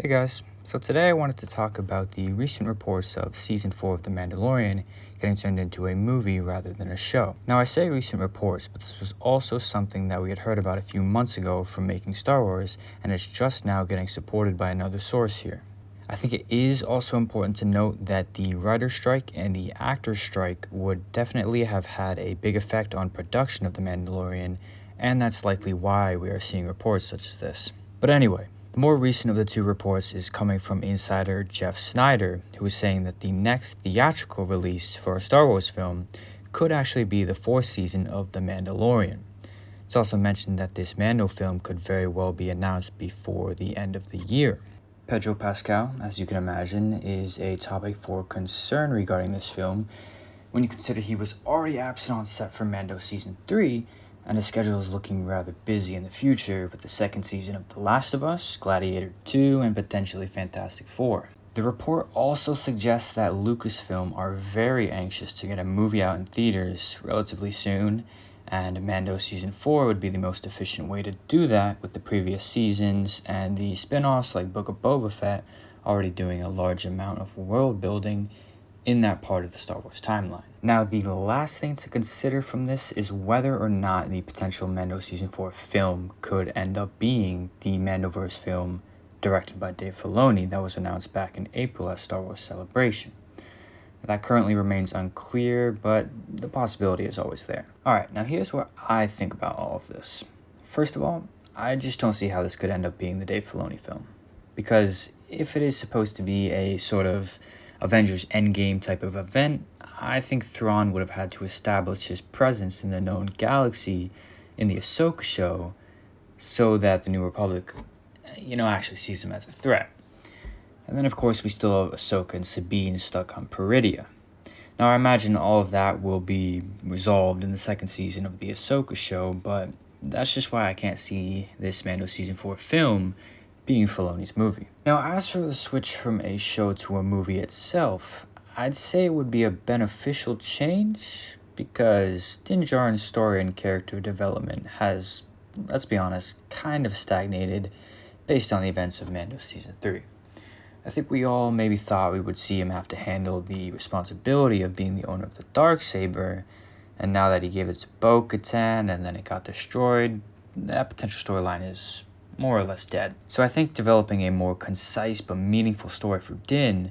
Hey guys, so today I wanted to talk about the recent reports of Season 4 of The Mandalorian getting turned into a movie rather than a show. Now I say recent reports, but this was also something that we had heard about a few months ago from Making Star Wars, and it's just now getting supported by another source here. I think it is also important to note that the writer's strike and the actor's strike would definitely have had a big effect on production of The Mandalorian, and that's likely why we are seeing reports such as this. But anyway, the more recent of the two reports is coming from insider Jeff Snyder, who is saying that the next theatrical release for a Star Wars film could actually be the fourth season of The Mandalorian. It's also mentioned that this Mando film could very well be announced before the end of the year. Pedro Pascal, as you can imagine, is a topic for concern regarding this film when you consider he was already absent on set for Mando Season 3, and his schedule is looking rather busy in the future with the second season of The Last of Us, Gladiator 2, and potentially Fantastic Four. The report also suggests that Lucasfilm are very anxious to get a movie out in theaters relatively soon, and Mando Season 4 would be the most efficient way to do that, with the previous seasons and the spin-offs like Book of Boba Fett already doing a large amount of world building in that part of the Star Wars timeline. Now, the last thing to consider from this is whether or not the potential Mando Season 4 film could end up being the Mandoverse film directed by Dave Filoni that was announced back in April at Star Wars Celebration. That currently remains unclear, but the possibility is always there. Alright, now here's what I think about all of this. First of all, I just don't see how this could end up being the Dave Filoni film. Because if it is supposed to be a sort of Avengers Endgame type of event, I think Thrawn would have had to establish his presence in the known galaxy in the Ahsoka show so that the New Republic, actually sees him as a threat. And then, of course, we still have Ahsoka and Sabine stuck on Peridea. Now, I imagine all of that will be resolved in the second season of the Ahsoka show, but that's just why I can't see this Mando Season 4 film being Filoni's movie. Now, as for the switch from a show to a movie itself, I'd say it would be a beneficial change because Din Djarin's story and character development has, let's be honest, kind of stagnated based on the events of Mando Season 3. I think we all maybe thought we would see him have to handle the responsibility of being the owner of the Darksaber, and now that he gave it to Bo-Katan and then it got destroyed, that potential storyline is more or less dead. So I think developing a more concise but meaningful story for Din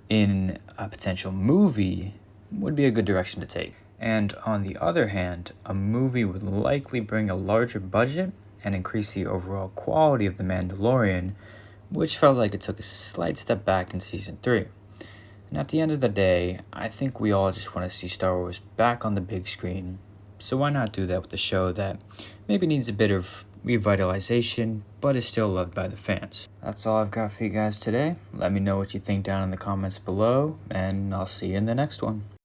in a potential movie would be a good direction to take. And on the other hand, a movie would likely bring a larger budget and increase the overall quality of The Mandalorian, which felt like it took a slight step back in Season 3. And at the end of the day, I think we all just want to see Star Wars back on the big screen, so why not do that with a show that maybe needs a bit of revitalization, but is still loved by the fans. That's all I've got for you guys today. Let me know what you think down in the comments below, and I'll see you in the next one.